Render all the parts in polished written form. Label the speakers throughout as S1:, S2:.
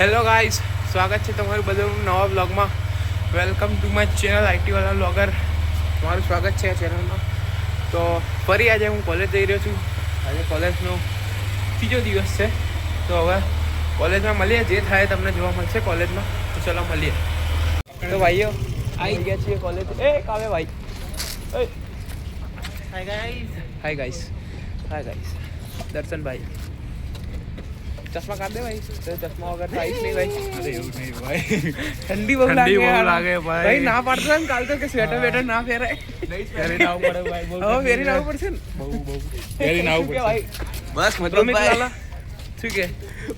S1: Hello guys, સ્વાગત છે તમારું બધાનું નવા બ્લોગમાં. વેલકમ ટુ માય ચેનલ આઈટીવાલા બ્લોગર. તમારું સ્વાગત છે આ ચેનલમાં. તો ફરી આજે હું કોલેજ જઈ રહ્યો છું. આજે કોલેજનો ત્રીજો દિવસ છે. તો હવે કોલેજમાં મળીએ, જે થાય તમને જોવા મળશે કોલેજમાં. તો ચલો મળીએ. તો ભાઈઓ આવી ગયા છીએ કોલેજ. કાવે ભાઈ. Hi guys. દર્શનભાઈ ચશ્મા કાઢ દે ભાઈ. તો ચશ્મા વગર આવીશ નહીં ભાઈ.
S2: અરે એવું નહીં ભાઈ,
S1: ઠંડી બહુ લાગે ભાઈ. ના પાડતો ને કાલ તો કે સ્વેટર વેટર ના પહેરાય.
S2: પહેરીને આવવું પડે ભાઈ.
S1: હવે પહેરીને આવવું પડશે ને.
S2: બહુ પહેરીને આવવું પડશે
S1: ભાઈ.
S3: બસ
S1: પ્રમિત લાલા શું કે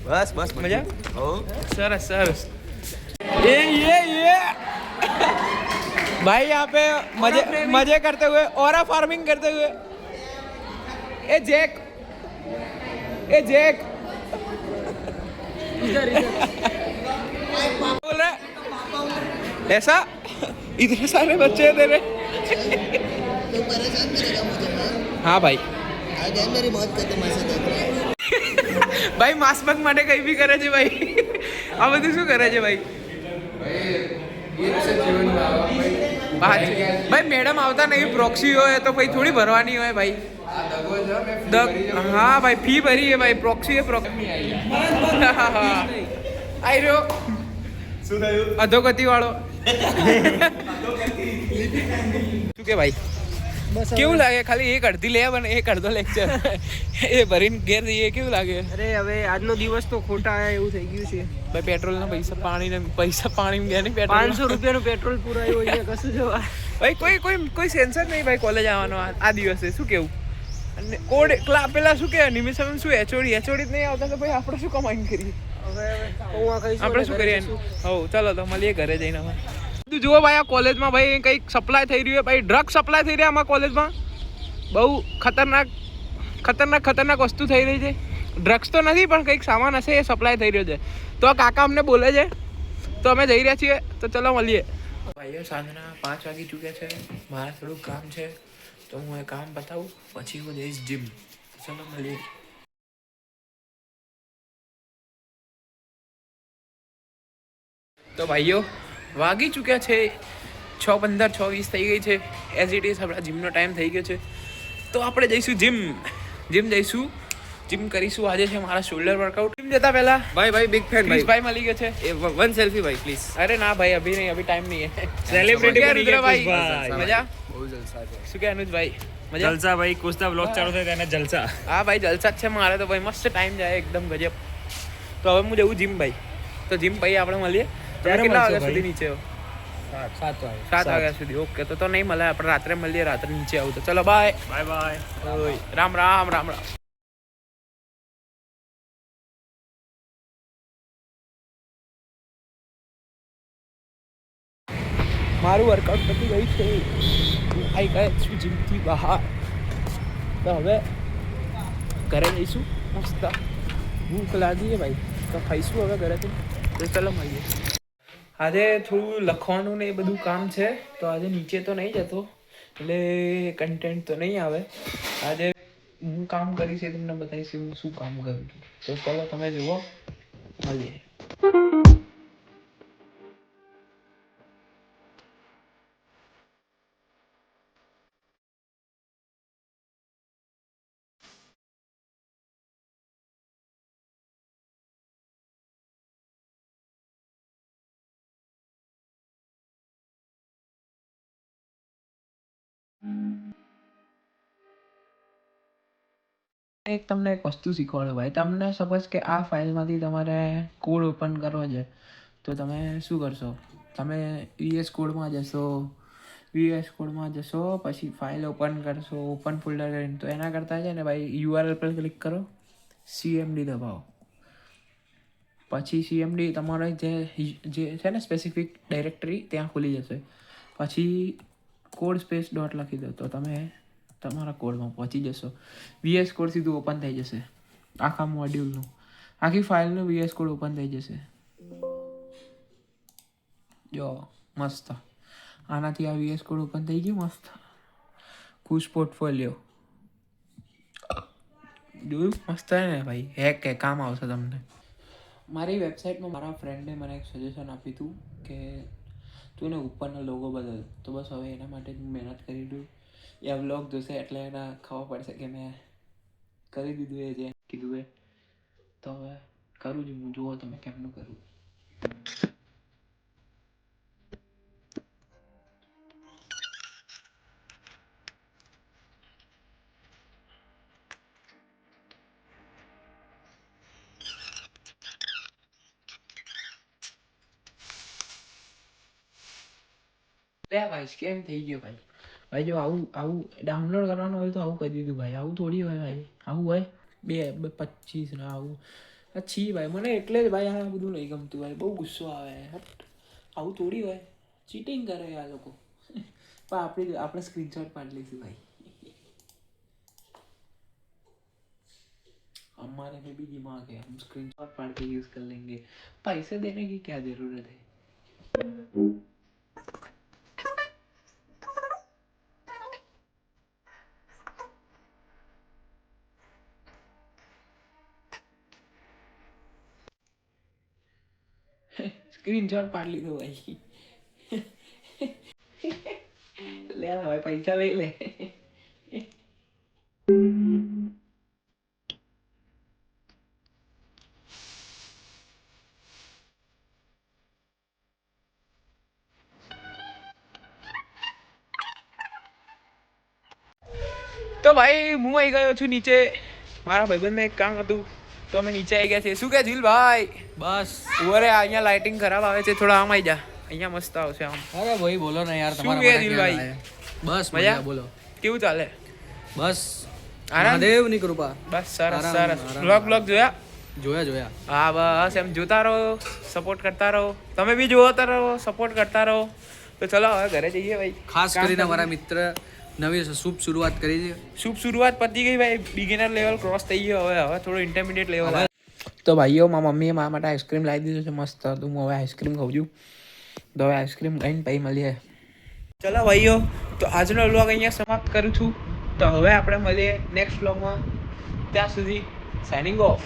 S3: બસ
S1: મજા?
S3: હો
S1: સરસ. ये भाई यहाँ पे मजे करते हुए और फार्मिंग करते हुए ए जैक बोल रहा ऐसा इतने सारे बच्चे हैं तेरे. हाँ भाई. ભાઈ માસબંગ માટે કઈ બી કરે છે ભાઈ. આ બધું શું કરે છે ભાઈ? ભાઈ મેડમ આવતા નહીં, પ્રોક્સી હોય તો ભાઈ થોડી ભરવાની હોય ભાઈ. હા ભાઈ, ફી ભરી છે ભાઈ. પ્રોક્સી એ પ્રોક્સી આઈ રહ્યો
S2: શું થયું?
S1: અધોગતિ વાળો. શું કે ભાઈ કેવું લાગે? ખાલી એક અડધી લેબ અને એક અડધો લેક્ચર એ ભરીને ઘેર જઈએ. કેવું લાગે?
S4: અરે હવે આજનો દિવસ તો ખોટા એવું થઈ ગયું છે
S1: ભાઈ. પેટ્રોલના પૈસા પાણી ગયા નહીં. પેટ્રોલ
S4: 500 રૂપિયાનું પેટ્રોલ પુરાયું હોય કશું જવા.
S1: ભાઈ કોઈ સેન્સર નહીં ભાઈ કોલેજ આવવાનો આ દિવસે. શું કેવું? અને કોડ પેલા શું કે નિમિષાબેન શું એચઓડી જ નહીં આવતા તો ભાઈ આપણે શું કમાઈને કરીએ? આપણે શું કરીએ? હો ચાલો તો મળીએ ઘરે જઈને. અમે જુઓ ભાઈ, આ કોલેજમાં ભાઈ કંઈક સપ્લાય થઈ રહ્યું છે ભાઈ. ડ્રગ સપ્લાય થઈ રહ્યા આમાં કોલેજમાં. બહુ ખતરનાક વસ્તુ થઈ રહી છે. ડ્રગ્સ તો નથી પણ કંઈક સામાન હશે, એ સપ્લાય થઈ રહ્યો છે. તો આ કાકા અમને બોલે છે, તો અમે જઈ રહ્યા છીએ. તો ચલો મળીએ. ભાઈઓ સાંજના 5 વાગી ચૂક્યા છે. મારે થોડું કામ છે, તો હું એ કામ બતાવું પછી હું જઈશ જીમ. ચલો મળીએ. તો ભાઈઓ વાગી ચૂક્યા છે 6:15, 6:20 થઈ ગઈ છે. એઝ ઇટ ઇઝ આપણા જીમનો ટાઈમ થઈ ગયો છે. તો આપણે જઈશું જીમ જઈશું. જીમ કરીશું. આજે છે મારા શોલ્ડર વર્કઆઉટ. જીમ જતા પહેલા
S3: ભાઈ બિગ ફેન
S1: ભાઈ મળી ગયો છે.
S3: વન સેલ્ફી ભાઈ પ્લીઝ.
S1: અરે ના ભાઈ, અભી નહીં, અભી ટાઈમ નહીં है.
S2: સેલિબ્રિટી બની ગયા
S1: ભાઈ.
S2: ભાઈ.
S1: મજા?
S3: બહુ જલસા છે.
S1: શું કે અનુજભાઈ? મજા?
S2: જલસા ભાઈ. કુછના બ્લોગ ચાલુ થાય તેને જલસા.
S1: હા ભાઈ, જલસા જ છે મારે તો ભાઈ. મસ્ત ટાઈમ જાય એકદમ ગજબ. તો હવે હું જવું જીમ ભાઈ. તો જીમ ભાઈ આપણે મળીએ. કેટલા વાગ્યા સુધી નીચે? 7 વાગ્યા સુધી. ઓકે, તો નહીં મળે. આપણે રાત્રે મળીએ. રાત્રે નીચે આવું. તો ચલો બાય.
S2: બાય.
S1: રામ. મારું વર્કઆઉટ પતી ગયું છે. આવી ગયા છું જીમથી બહાર. તો હવે ઘરે જઈશું. મસ્ત ભૂખ લાગી છે ભાઈ, તો ખાઈશું હવે ઘરેથી. તો ચલો મળીએ. આજે થોડું લખવાનું ને એ બધું કામ છે, તો આજે નીચે તો નહીં જતો, એટલે કન્ટેન્ટ તો નહીં આવે. આજે હું કામ કરીશ, એ તમને બતાવીશ હું શું કામ કરું છું. તો ચલો તમે જુઓ, મળીએ. તમને એક વસ્તુ શીખવાડો ભાઈ. તમને સપોઝ કે આ ફાઇલમાંથી તમારે કોડ ઓપન કરવો છે, તો તમે શું કરશો? તમે VS કોડમાં જશો, પછી ફાઇલ ઓપન કરશો, ઓપન ફોલ્ડર કરીને. તો એના કરતાં છે ને ભાઈ, URL પર ક્લિક કરો, CMD દબાવો. પછી CMD તમારે જે છે ને સ્પેસિફિક ડાયરેક્ટરી ત્યાં ખુલી જશે. પછી કોડ સ્પેસ ડોટ લખી દો, તો તમે તમારા કોડમાં પહોંચી જશો. VS કોડ સીધું ઓપન થઈ જશે. આખા મોડ્યુલનું, આખી ફાઇલનું VS કોડ ઓપન થઈ જશે. જો મસ્ત. આનાથી આ VS કોડ ઓપન થઈ ગયું મસ્ત. ખુશ પોર્ટફોલિયો જોયું? મસ્ત છે ને ભાઈ. હેક કામ આવશે તમને. મારી વેબસાઇટમાં મારા ફ્રેન્ડે મને એક સજેશન આપ્યું હતું કે તું એને ઉપરનો લોગો બદલ. તો બસ હવે એના માટે હું મહેનત કરી રહ્યું. એ વ્લોગ જોશે એટલે એને ખબર પડશે કે મેં કરી દીધું એ જે કીધું એ. તો હવે કરું છું હું, જુઓ તમે કેમનું કરું. ભાઈ કેમ થઈ ગયો ભાઈ? ભાઈ જો આવું ડાઉનલોડ કરવાનું હોય તો આવું કરી દીધું ભાઈ. આવું થોડી હોય ભાઈ. આવું હોય 2:25 ના આવું છી ભાઈ. મને એટલે જ ભાઈ આ બધું નહીં ગમતું ભાઈ. બહુ ગુસ્સો આવે. આવું થોડી હોય. ચીટિંગ કરે આ લોકો. પણ આપણે સ્ક્રીનશોટ પાડી લઈશું ભાઈ. हमारे में भी दिमाग है, हम स्क्रीनशॉट पाड़ के यूज कर लेंगे. पैसे देने की क्या जरूरत है? स्क्रीनशॉट पाड़ लीधो भाई. ले आ भाई, पैसा ले ले. તો ભાઈ હું આવી ગયો છું નીચે. મારા ભાઈબંધને એક કામ હતું તો અમે નીચે આવી ગયા છે. શું કે જીલ ભાઈ?
S3: બસ
S1: ઉભરે અહીંયા લાઇટિંગ ખરાબ આવે છે, થોડા આમ આવી જા. અહીંયા મસ્ત આવશે આમ.
S3: અરે ભાઈ બોલો ને યાર,
S1: શું કે દિલભાઈ?
S3: બસ
S1: મજા?
S3: મજા. બોલો
S1: કેવું ચાલે?
S3: બસ
S1: આનંદ?
S3: મહાદેવની કૃપા.
S1: બસ સરસ
S3: આરામ,
S1: સરસ.
S3: આરામ.
S1: બ્લોગ જોયા?
S3: જોયા
S1: હા બસ એમ જોતા રહો, સપોર્ટ કરતા રહો. તમે બી જોતા રહો, સપોર્ટ કરતા રહો. તો ચલો હવે ઘરે જઈએ ભાઈ.
S3: ખાસ
S1: કામ
S3: કરીને
S1: કરી.
S3: મારા મિત્ર નવી શુભ શરૂઆત કરી છે.
S1: શુભ શરૂઆત પતી ગઈ ભાઈ. બિગિનર લેવલ ક્રોસ થઈ ગયો. હવે થોડું ઇન્ટરમીડિયેટ લેવલ. તો ભાઈઓ મારા મમ્મીએ મારા માટે આઈસ્ક્રીમ લાવી દીધું છે મસ્ત. તો હું હવે આઈસ્ક્રીમ ખાઉં છું. તો હવે આઈસ્ક્રીમ ખાઈને પછી મળીએ. ચલો ભાઈઓ, તો આજનો વ્લોગ અહીંયા સમાપ્ત કરું છું. તો હવે આપણે મળીએ નેક્સ્ટ વ્લોગમાં. ત્યાં સુધી સાઇનિંગ ઓફ.